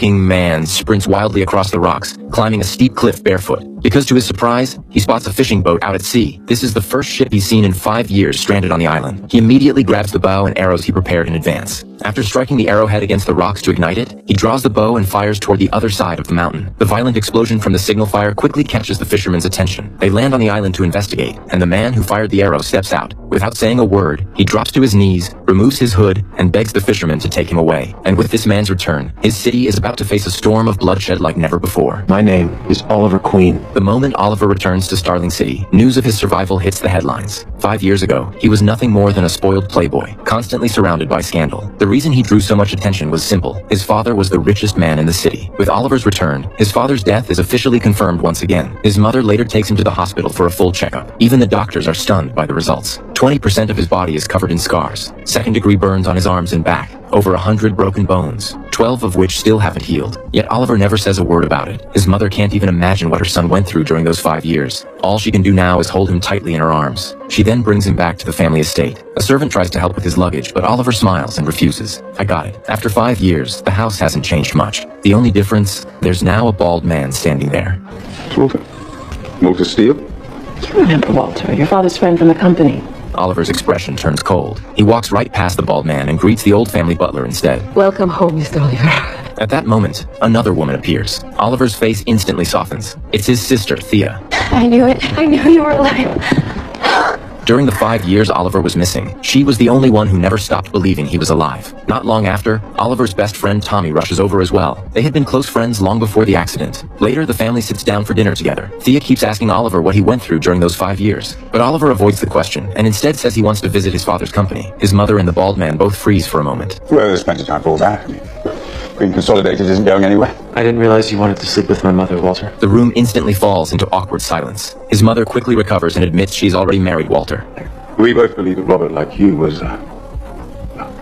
King man sprints wildly across the rocks, climbing a steep cliff barefoot. Because to his surprise, he spots a fishing boat out at sea. This is the first ship he's seen in 5 years stranded on the island. He immediately grabs the bow and arrows he prepared in advance. After striking the arrowhead against the rocks to ignite it, he draws the bow and fires toward the other side of the mountain. The violent explosion from the signal fire quickly catches the fishermen's attention. They land on the island to investigate, and the man who fired the arrow steps out. Without saying a word, he drops to his knees, removes his hood, and begs the fishermen to take him away. And with this man's return, his city is about to face a storm of bloodshed like never before. My name is Oliver Queen. The moment Oliver returns to Starling City, news of his survival hits the headlines. 5 years ago, he was nothing more than a spoiled playboy, constantly surrounded by scandal. The reason he drew so much attention was simple. His father was the richest man in the city. With Oliver's return, his father's death is officially confirmed once again. His mother later takes him to the hospital for a full checkup. Even the doctors are stunned by the results. 20% of his body is covered in scars, second-degree burns on his arms and back, over 100 broken bones, 12 of which still haven't healed. Yet Oliver never says a word about it. His mother can't even imagine what her son went through during those 5 years. All she can do now is hold him tightly in her arms. She then brings him back to the family estate. A servant tries to help with his luggage, but Oliver smiles and refuses. I got it. After 5 years, the house hasn't changed much. The only difference, there's now a bald man standing there. Walter. Walter Steele? You remember Walter, your father's friend from the company. Oliver's expression turns cold. He walks right past the bald man and greets the old family butler instead. Welcome home, Mr. Oliver. At that moment, another woman appears. Oliver's face instantly softens. It's his sister, Thea. I knew it. I knew you were alive. During the 5 years Oliver was missing, she was the only one who never stopped believing he was alive. Not long after, Oliver's best friend Tommy rushes over as well. They had been close friends long before the accident. Later, the family sits down for dinner together. Thea keeps asking Oliver what he went through during those 5 years. But Oliver avoids the question, and instead says he wants to visit his father's company. His mother and the bald man both freeze for a moment. Well, there's plenty of time for all that. Being consolidated isn't going anywhere. I didn't realize you wanted to sleep with my mother, Walter. The room instantly falls into awkward silence. His mother quickly recovers and admits she's already married Walter. We both believe that Robert, like you, was,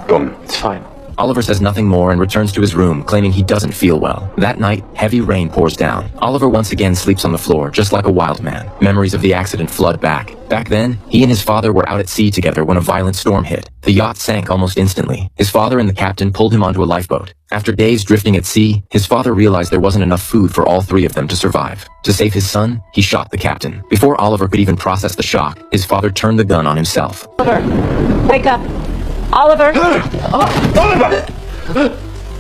gone. It's fine. Oliver says nothing more and returns to his room, claiming he doesn't feel well. That night, heavy rain pours down. Oliver once again sleeps on the floor, just like a wild man. Memories of the accident flood back. Back then, he and his father were out at sea together when a violent storm hit. The yacht sank almost instantly. His father and the captain pulled him onto a lifeboat. After days drifting at sea, his father realized there wasn't enough food for all three of them to survive. To save his son, he shot the captain. Before Oliver could even process the shock, his father turned the gun on himself. Oliver, wake up. Oliver!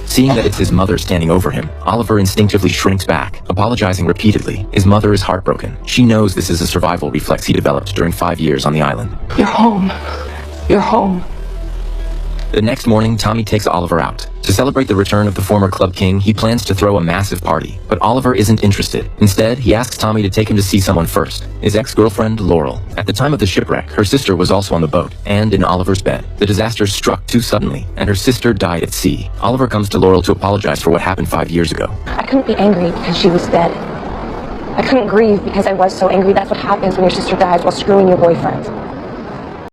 Seeing that it's his mother standing over him, Oliver instinctively shrinks back, apologizing repeatedly. His mother is heartbroken. She knows this is a survival reflex he developed during 5 years on the island. You're home. You're home. The next morning, Tommy takes Oliver out. To celebrate the return of the former club king, he plans to throw a massive party. But Oliver isn't interested. Instead, he asks Tommy to take him to see someone first. His ex-girlfriend, Laurel. At the time of the shipwreck, her sister was also on the boat, and in Oliver's bed. The disaster struck too suddenly, and her sister died at sea. Oliver comes to Laurel to apologize for what happened 5 years ago. I couldn't be angry because she was dead. I couldn't grieve because I was so angry. That's what happens when your sister dies while screwing your boyfriend.